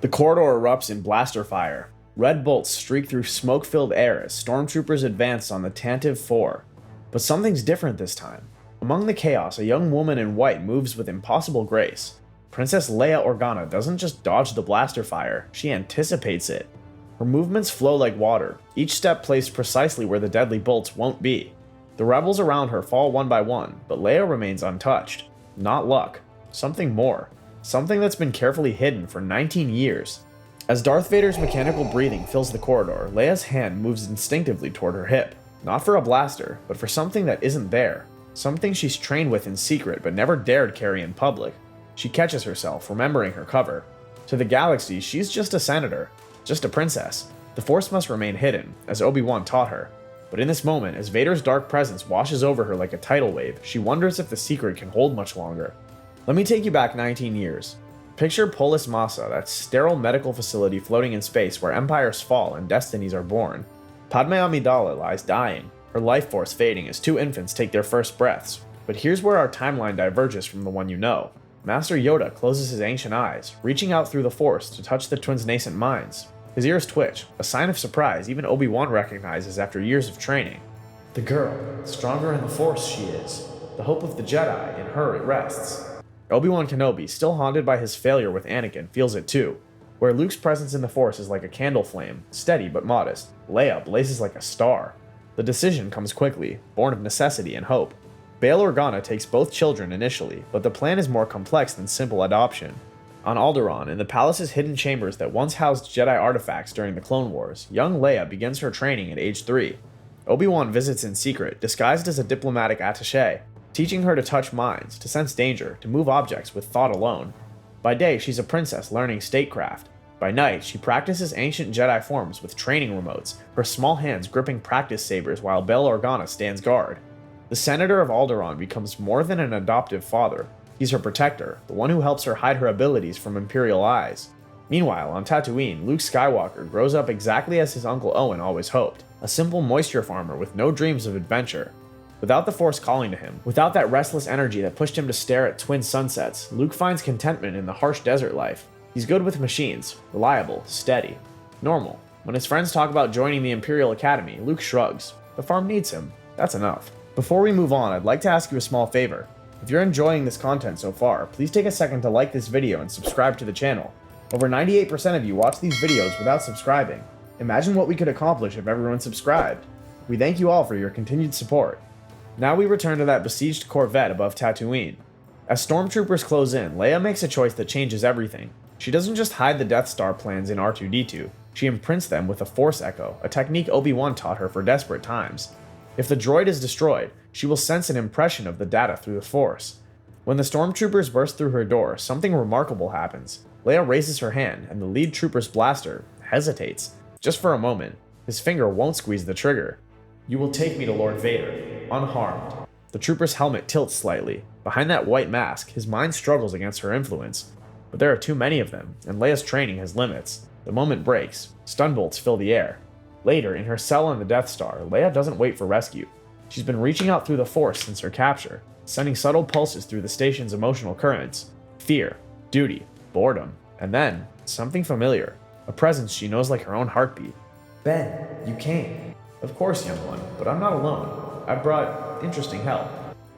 The corridor erupts in blaster fire. Red bolts streak through smoke-filled air as stormtroopers advance on the Tantive 4. But something's different this time. Among the chaos, a young woman in white moves with impossible grace. Princess Leia Organa doesn't just dodge the blaster fire, she anticipates it. Her movements flow like water, each step placed precisely where the deadly bolts won't be. The rebels around her fall one by one, but Leia remains untouched. Not luck. Something more. Something that's been carefully hidden for 19 years. As Darth Vader's mechanical breathing fills the corridor, Leia's hand moves instinctively toward her hip. Not for a blaster, but for something that isn't there. Something she's trained with in secret but never dared carry in public. She catches herself, remembering her cover. To the galaxy, she's just a senator. Just a princess. The Force must remain hidden, as Obi-Wan taught her. But in this moment, as Vader's dark presence washes over her like a tidal wave, she wonders if the secret can hold much longer. Let me take you back 19 years. Picture Polis Massa, that sterile medical facility floating in space where empires fall and destinies are born. Padme Amidala lies dying, her life force fading as two infants take their first breaths. But here's where our timeline diverges from the one you know. Master Yoda closes his ancient eyes, reaching out through the Force to touch the twins' nascent minds. His ears twitch, a sign of surprise even Obi-Wan recognizes after years of training. The girl, stronger in the Force she is. The hope of the Jedi, in her it rests. Obi-Wan Kenobi, still haunted by his failure with Anakin, feels it too. Where Luke's presence in the Force is like a candle flame, steady but modest, Leia blazes like a star. The decision comes quickly, born of necessity and hope. Bail Organa takes both children initially, but the plan is more complex than simple adoption. On Alderaan, in the palace's hidden chambers that once housed Jedi artifacts during the Clone Wars, young Leia begins her training at age 3. Obi-Wan visits in secret, disguised as a diplomatic attaché, teaching her to touch minds, to sense danger, to move objects with thought alone. By day, she's a princess learning statecraft. By night, she practices ancient Jedi forms with training remotes, her small hands gripping practice sabers while Bail Organa stands guard. The Senator of Alderaan becomes more than an adoptive father. He's her protector, the one who helps her hide her abilities from Imperial eyes. Meanwhile, on Tatooine, Luke Skywalker grows up exactly as his uncle Owen always hoped, a simple moisture farmer with no dreams of adventure. Without the Force calling to him, without that restless energy that pushed him to stare at twin sunsets, Luke finds contentment in the harsh desert life. He's good with machines, reliable, steady, normal. When his friends talk about joining the Imperial Academy, Luke shrugs. The farm needs him. That's enough. Before we move on, I'd like to ask you a small favor. If you're enjoying this content so far, please take a second to like this video and subscribe to the channel. Over 98% of you watch these videos without subscribing. Imagine what we could accomplish if everyone subscribed. We thank you all for your continued support. Now we return to that besieged Corvette above Tatooine. As stormtroopers close in, Leia makes a choice that changes everything. She doesn't just hide the Death Star plans in R2-D2, she imprints them with a Force Echo, a technique Obi-Wan taught her for desperate times. If the droid is destroyed, she will sense an impression of the data through the Force. When the stormtroopers burst through her door, something remarkable happens. Leia raises her hand, and the lead trooper's blaster hesitates. Just for a moment. His finger won't squeeze the trigger. You will take me to Lord Vader, unharmed. The trooper's helmet tilts slightly. Behind that white mask, his mind struggles against her influence. But there are too many of them, and Leia's training has limits. The moment breaks. Stun bolts fill the air. Later, in her cell on the Death Star, Leia doesn't wait for rescue. She's been reaching out through the Force since her capture, sending subtle pulses through the station's emotional currents. Fear, duty, boredom, and then, something familiar. A presence she knows like her own heartbeat. Ben, you came. Of course, young one, but I'm not alone. I brought interesting help.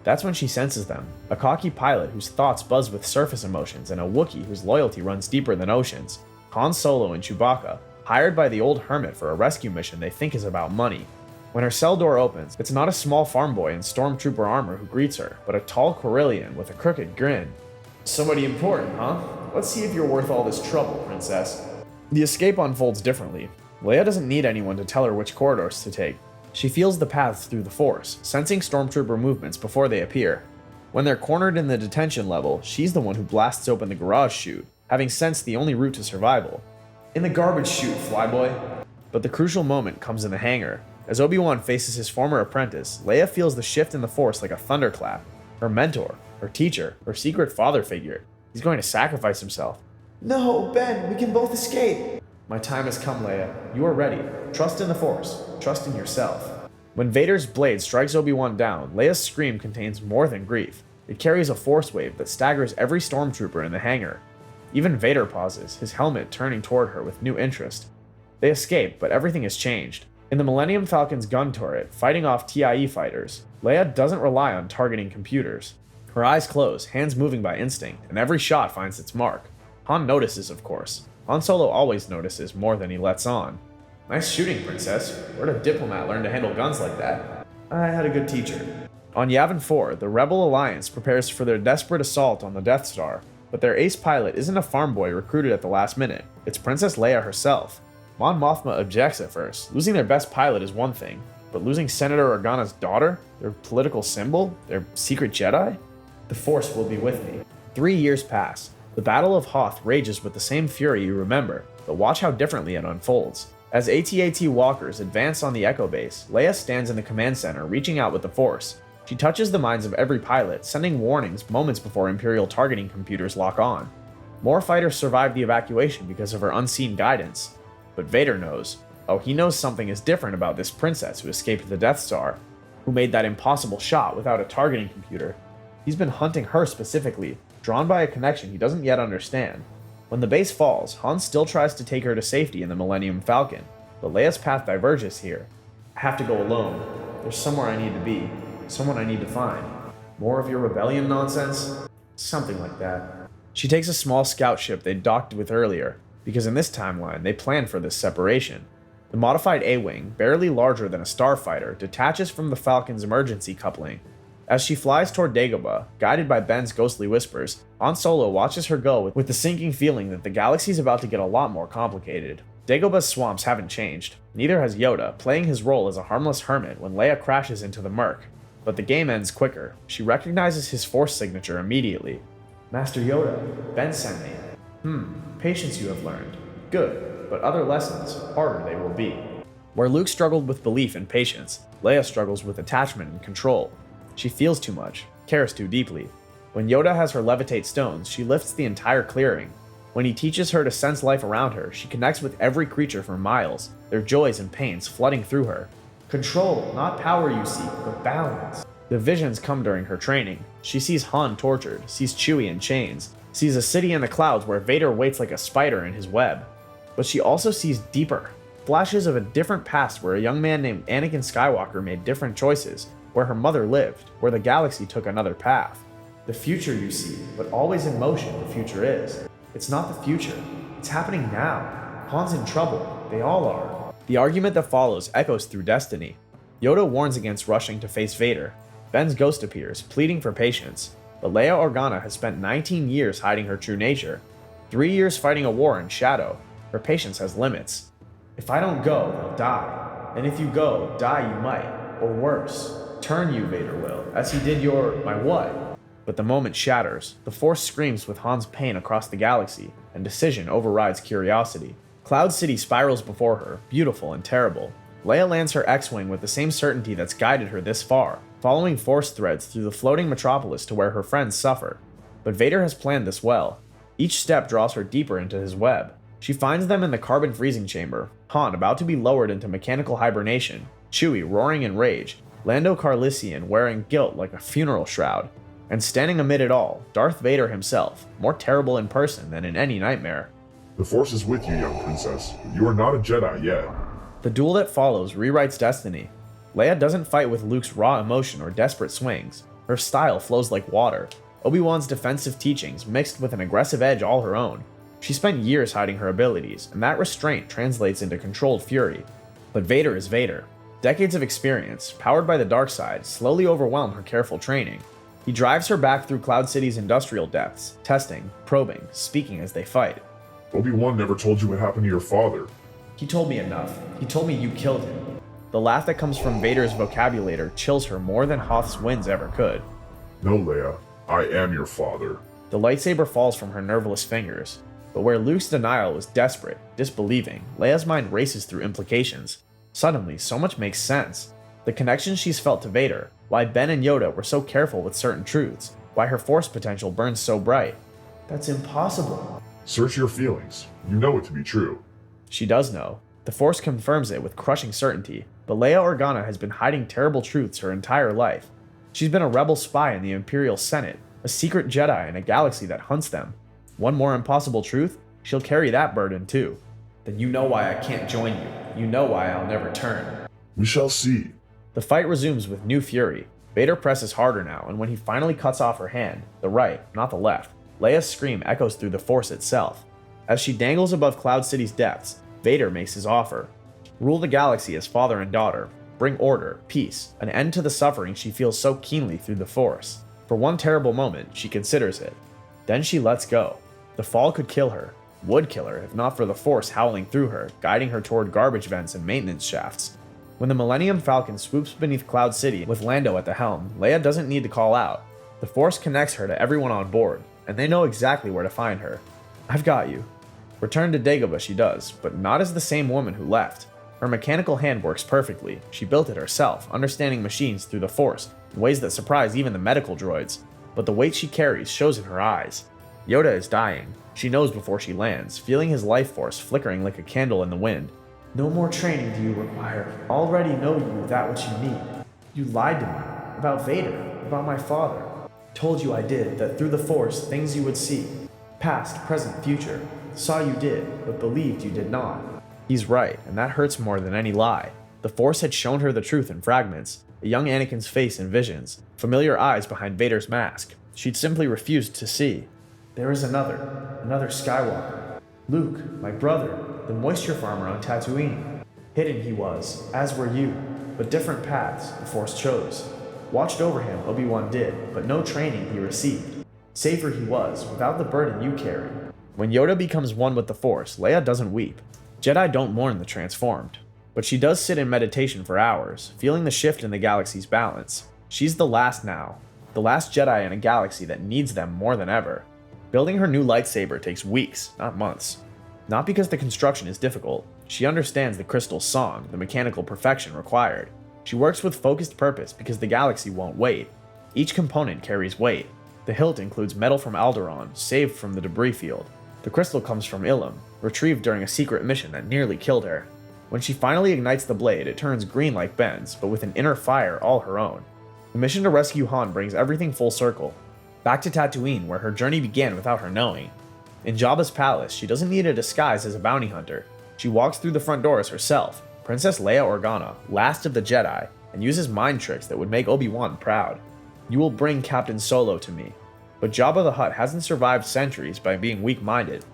That's when she senses them. A cocky pilot whose thoughts buzz with surface emotions and a Wookiee whose loyalty runs deeper than oceans. Han Solo and Chewbacca, hired by the old hermit for a rescue mission they think is about money. When her cell door opens, it's not a small farm boy in stormtrooper armor who greets her, but a tall Corellian with a crooked grin. Somebody important, huh? Let's see if you're worth all this trouble, princess. The escape unfolds differently. Leia doesn't need anyone to tell her which corridors to take. She feels the paths through the Force, sensing stormtrooper movements before they appear. When they're cornered in the detention level, she's the one who blasts open the garage chute, having sensed the only route to survival. In the garbage chute, flyboy. But the crucial moment comes in the hangar. As Obi-Wan faces his former apprentice, Leia feels the shift in the Force like a thunderclap. Her mentor, her teacher, her secret father figure. He's going to sacrifice himself. No, Ben, we can both escape. My time has come, Leia. You are ready. Trust in the Force. Trust in yourself. When Vader's blade strikes Obi-Wan down, Leia's scream contains more than grief. It carries a force wave that staggers every stormtrooper in the hangar. Even Vader pauses, his helmet turning toward her with new interest. They escape, but everything has changed. In the Millennium Falcon's gun turret, fighting off TIE fighters, Leia doesn't rely on targeting computers. Her eyes close, hands moving by instinct, and every shot finds its mark. Han notices, of course. Han Solo always notices more than he lets on. "Nice shooting, Princess. Where'd a diplomat learn to handle guns like that?" "I had a good teacher." On Yavin 4, the Rebel Alliance prepares for their desperate assault on the Death Star, but their ace pilot isn't a farm boy recruited at the last minute. It's Princess Leia herself. Mon Mothma objects at first. Losing their best pilot is one thing, but losing Senator Organa's daughter, their political symbol, their secret Jedi? "The Force will be with me." 3 years pass. The Battle of Hoth rages with the same fury you remember, but watch how differently it unfolds. As AT-AT walkers advance on the Echo base, Leia stands in the command center, reaching out with the Force. She touches the minds of every pilot, sending warnings moments before Imperial targeting computers lock on. More fighters survive the evacuation because of her unseen guidance. But Vader knows. Oh, he knows something is different about this princess who escaped the Death Star, who made that impossible shot without a targeting computer. He's been hunting her specifically, drawn by a connection he doesn't yet understand. When the base falls, Han still tries to take her to safety in the Millennium Falcon, but Leia's path diverges here. "I have to go alone. There's somewhere I need to be. Someone I need to find." "More of your rebellion nonsense?" "Something like that." She takes a small scout ship they docked with earlier, because in this timeline, they planned for this separation. The modified A-Wing, barely larger than a starfighter, detaches from the Falcon's emergency coupling. As she flies toward Dagobah, guided by Ben's ghostly whispers, Han Solo watches her go with the sinking feeling that the galaxy's about to get a lot more complicated. Dagobah's swamps haven't changed. Neither has Yoda, playing his role as a harmless hermit when Leia crashes into the murk. But the game ends quicker. She recognizes his Force signature immediately. "Master Yoda, Ben sent me." Patience you have learned. Good, but other lessons, harder they will be." Where Luke struggled with belief and patience, Leia struggles with attachment and control. She feels too much, cares too deeply. When Yoda has her levitate stones, she lifts the entire clearing. When he teaches her to sense life around her, she connects with every creature for miles, their joys and pains flooding through her. Control, not power you seek, but balance. The visions come during her training. She sees Han tortured, sees Chewie in chains, sees a city in the clouds where Vader waits like a spider in his web. But she also sees deeper. Flashes of a different past where a young man named Anakin Skywalker made different choices, where her mother lived, where the galaxy took another path. The future you see, but always in motion the future is. It's not the future. It's happening now. Han's in trouble. They all are. The argument that follows echoes through Destiny. Yoda warns against rushing to face Vader. Ben's ghost appears, pleading for patience. But Leia Organa has spent 19 years hiding her true nature. 3 years fighting a war in shadow. Her patience has limits. "If I don't go, they'll die. And if you go, die you might. Or worse. Turn you, Vader will, as he did my what?" But the moment shatters. The Force screams with Han's pain across the galaxy, and decision overrides curiosity. Cloud City spirals before her, beautiful and terrible. Leia lands her X-Wing with the same certainty that's guided her this far, following Force threads through the floating metropolis to where her friends suffer. But Vader has planned this well. Each step draws her deeper into his web. She finds them in the carbon freezing chamber, Han about to be lowered into mechanical hibernation, Chewie roaring in rage, Lando Calrissian wearing guilt like a funeral shroud, and standing amid it all, Darth Vader himself, more terrible in person than in any nightmare. "The Force is with you, young princess. You are not a Jedi yet." The duel that follows rewrites destiny. Leia doesn't fight with Luke's raw emotion or desperate swings. Her style flows like water. Obi-Wan's defensive teachings mixed with an aggressive edge all her own. She spent years hiding her abilities, and that restraint translates into controlled fury. But Vader is Vader. Decades of experience, powered by the dark side, slowly overwhelm her careful training. He drives her back through Cloud City's industrial depths, testing, probing, speaking as they fight. "Obi-Wan never told you what happened to your father." "He told me enough. He told me you killed him." The laugh that comes from Vader's vocabulator chills her more than Hoth's winds ever could. "No, Leia. I am your father." The lightsaber falls from her nerveless fingers. But where Luke's denial was desperate, disbelieving, Leia's mind races through implications. Suddenly, so much makes sense. The connection she's felt to Vader, why Ben and Yoda were so careful with certain truths, why her Force potential burns so bright. That's impossible. "Search your feelings. You know it to be true." She does know. The Force confirms it with crushing certainty, but Leia Organa has been hiding terrible truths her entire life. She's been a rebel spy in the Imperial Senate, a secret Jedi in a galaxy that hunts them. One more impossible truth, she'll carry that burden too. Then you know why I can't join you. You know why I'll never turn. We shall see. The fight resumes with new fury. Vader presses harder now, and when he finally cuts off her hand, the right, not the left, Leia's scream echoes through the Force itself. As she dangles above Cloud City's depths, Vader makes his offer. Rule the galaxy as father and daughter. Bring order, peace, an end to the suffering she feels so keenly through the Force. For one terrible moment, she considers it. Then she lets go. The fall could kill her, would kill her if not for the Force howling through her, guiding her toward garbage vents and maintenance shafts. When the Millennium Falcon swoops beneath Cloud City with Lando at the helm, Leia doesn't need to call out. The Force connects her to everyone on board, and they know exactly where to find her. I've got you. Return to Dagobah she does, but not as the same woman who left. Her mechanical hand works perfectly. She built it herself, understanding machines through the Force in ways that surprise even the medical droids. But the weight she carries shows in her eyes. Yoda is dying. She knows before she lands, feeling his life force flickering like a candle in the wind. No more training do you require. Already know you that which you need. You lied to me. About Vader. About my father. Told you I did, that through the Force, things you would see. Past, present, future. Saw you did, but believed you did not. He's right, and that hurts more than any lie. The Force had shown her the truth in fragments. A young Anakin's face in visions. Familiar eyes behind Vader's mask. She'd simply refused to see. There is another Skywalker. Luke, my brother, the moisture farmer on Tatooine. Hidden he was, as were you, but different paths the Force chose. Watched over him Obi-Wan did, but no training he received. Safer he was, without the burden you carry. When Yoda becomes one with the Force, Leia doesn't weep. Jedi don't mourn the transformed. But she does sit in meditation for hours, feeling the shift in the galaxy's balance. She's the last now. The last Jedi in a galaxy that needs them more than ever. Building her new lightsaber takes weeks, not months. Not because the construction is difficult. She understands the crystal's song, the mechanical perfection required. She works with focused purpose because the galaxy won't wait. Each component carries weight. The hilt includes metal from Alderaan, saved from the debris field. The crystal comes from Ilum, retrieved during a secret mission that nearly killed her. When she finally ignites the blade, it turns green like Ben's, but with an inner fire all her own. The mission to rescue Han brings everything full circle. Back to Tatooine, where her journey began without her knowing. In Jabba's palace, she doesn't need a disguise as a bounty hunter. She walks through the front doors herself, Princess Leia Organa, last of the Jedi, and uses mind tricks that would make Obi-Wan proud. You will bring Captain Solo to me. But Jabba the Hutt hasn't survived centuries by being weak-minded.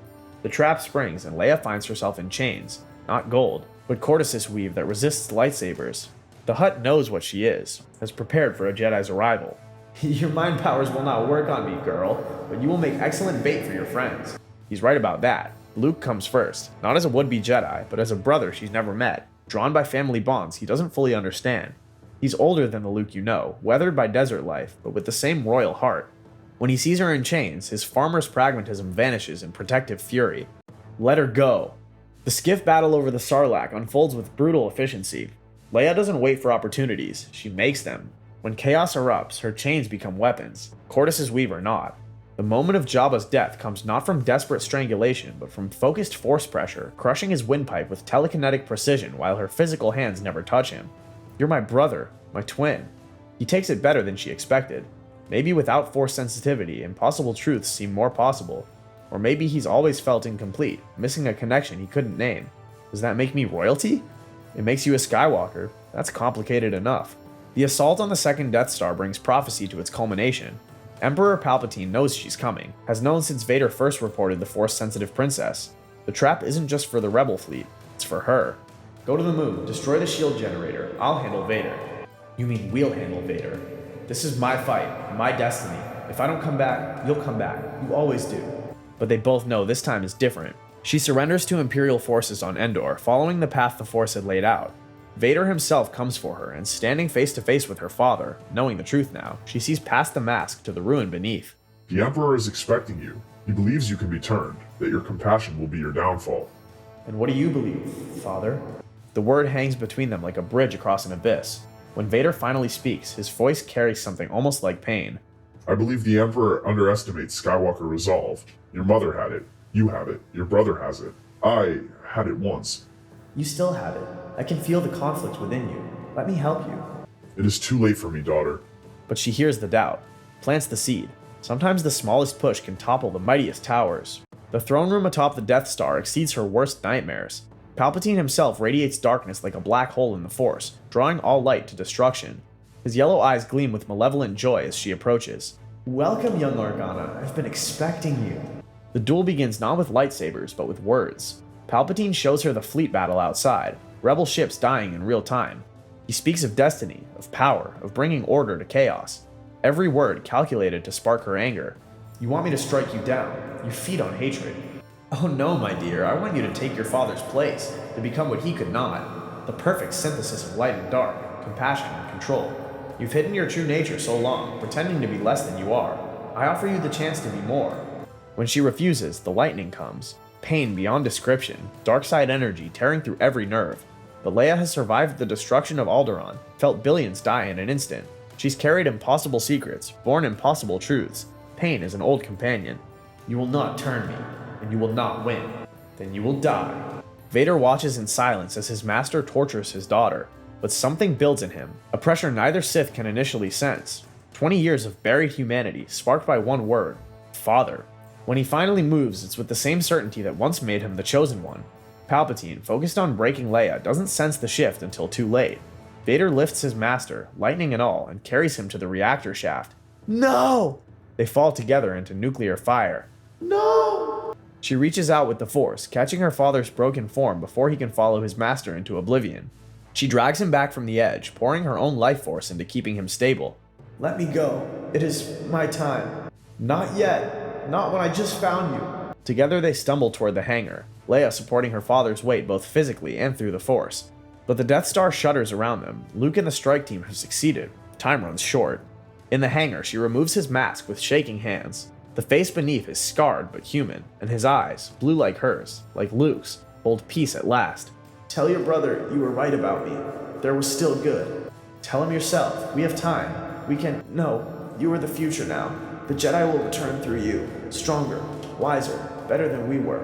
The trap springs and Leia finds herself in chains, not gold, but cortices weave that resists lightsabers. The Hutt knows what she is, has prepared for a Jedi's arrival. Your mind powers will not work on me, girl, but you will make excellent bait for your friends. He's right about that. Luke comes first, not as a would-be Jedi, but as a brother she's never met, drawn by family bonds he doesn't fully understand. He's older than the Luke you know, weathered by desert life, but with the same royal heart. When he sees her in chains, his farmer's pragmatism vanishes in protective fury. Let her go. The skiff battle over the Sarlacc unfolds with brutal efficiency. Leia doesn't wait for opportunities, she makes them. When chaos erupts, her chains become weapons. Cortices weave are not. The moment of Jabba's death comes not from desperate strangulation, but from focused force pressure, crushing his windpipe with telekinetic precision while her physical hands never touch him. You're my brother, my twin. He takes it better than she expected. Maybe without force sensitivity, impossible truths seem more possible. Or maybe he's always felt incomplete, missing a connection he couldn't name. Does that make me royalty? It makes you a Skywalker. That's complicated enough. The assault on the second Death Star brings prophecy to its culmination. Emperor Palpatine knows she's coming, has known since Vader first reported the Force-sensitive princess. The trap isn't just for the Rebel fleet, it's for her. Go to the moon, destroy the shield generator, I'll handle Vader. You mean we'll handle Vader. This is my fight, my destiny. If I don't come back, you'll come back. You always do. But they both know this time is different. She surrenders to Imperial forces on Endor, following the path the Force had laid out. Vader himself comes for her, and standing face to face with her father, knowing the truth now, she sees past the mask to the ruin beneath. The Emperor is expecting you. He believes you can be turned, that your compassion will be your downfall. And what do you believe, Father? The word hangs between them like a bridge across an abyss. When Vader finally speaks, his voice carries something almost like pain. I believe the Emperor underestimates Skywalker resolve. Your mother had it. You have it. Your brother has it. I had it once. You still have it. I can feel the conflict within you. Let me help you. It is too late for me, daughter. But she hears the doubt, plants the seed. Sometimes the smallest push can topple the mightiest towers. The throne room atop the Death Star exceeds her worst nightmares. Palpatine himself radiates darkness like a black hole in the Force, drawing all light to destruction. His yellow eyes gleam with malevolent joy as she approaches. "Welcome, young Organa. I've been expecting you." The duel begins not with lightsabers, but with words. Palpatine shows her the fleet battle outside, rebel ships dying in real time. He speaks of destiny, of power, of bringing order to chaos. Every word calculated to spark her anger. "You want me to strike you down. You feed on hatred." "Oh no, my dear, I want you to take your father's place, to become what he could not. The perfect synthesis of light and dark, compassion and control. You've hidden your true nature so long, pretending to be less than you are. I offer you the chance to be more." When she refuses, the lightning comes. Pain beyond description, dark side energy tearing through every nerve. But Leia has survived the destruction of Alderaan, felt billions die in an instant. She's carried impossible secrets, borne impossible truths. Pain is an old companion. "You will not turn me, and you will not win. Then you will die." Vader watches in silence as his master tortures his daughter, but something builds in him, a pressure neither Sith can initially sense. 20 years of buried humanity, sparked by one word: father. When he finally moves, it's with the same certainty that once made him the chosen one. Palpatine, focused on breaking Leia, doesn't sense the shift until too late. Vader lifts his master, lightning and all, and carries him to the reactor shaft. "No!" They fall together into nuclear fire. "No!" She reaches out with the Force, catching her father's broken form before he can follow his master into oblivion. She drags him back from the edge, pouring her own life force into keeping him stable. "Let me go. It is my time." "Not yet. Not when I just found you." Together they stumble toward the hangar, Leia supporting her father's weight both physically and through the Force. But the Death Star shudders around them. Luke and the strike team have succeeded. Time runs short. In the hangar, she removes his mask with shaking hands. The face beneath is scarred but human, and his eyes, blue like hers, like Luke's, hold peace at last. "Tell your brother you were right about me. There was still good. Tell him yourself. We have time. We can... No, you are the future now. The Jedi will return through you. Stronger, wiser, better than we were."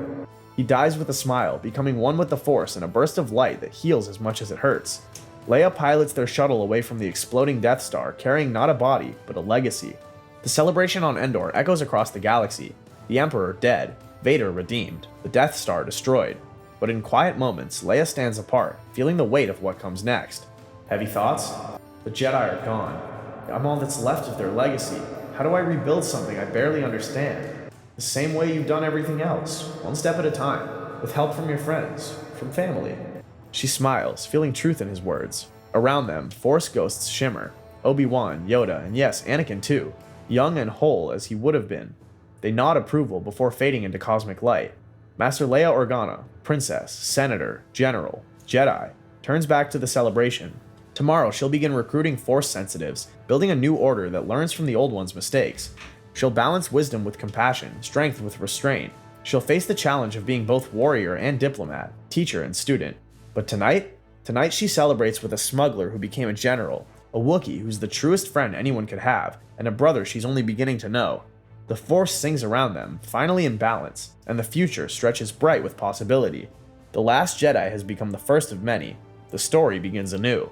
He dies with a smile, becoming one with the Force in a burst of light that heals as much as it hurts. Leia pilots their shuttle away from the exploding Death Star, carrying not a body, but a legacy. The celebration on Endor echoes across the galaxy. The Emperor dead, Vader redeemed, the Death Star destroyed. But in quiet moments, Leia stands apart, feeling the weight of what comes next. Heavy thoughts? The Jedi are gone. I'm all that's left of their legacy. How do I rebuild something I barely understand? The same way you've done everything else, one step at a time, with help from your friends, from family. She smiles, feeling truth in his words. Around them, Force ghosts shimmer. Obi-Wan, Yoda, and yes, Anakin too, young and whole as he would have been. They nod approval before fading into cosmic light. Master Leia Organa, princess, senator, general, Jedi, turns back to the celebration. Tomorrow she'll begin recruiting Force sensitives, building a new order that learns from the old one's mistakes. She'll balance wisdom with compassion, strength with restraint. She'll face the challenge of being both warrior and diplomat, teacher and student. But tonight she celebrates with a smuggler who became a general, a Wookiee who's the truest friend anyone could have, and a brother she's only beginning to know. The Force sings around them, finally in balance, and the future stretches bright with possibility. The Last Jedi has become the first of many. The story begins anew.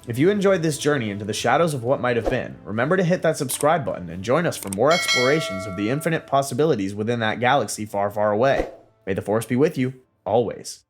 If you enjoyed this journey into the shadows of what might have been, remember to hit that subscribe button and join us for more explorations of the infinite possibilities within that galaxy far, far away. May the Force be with you, always.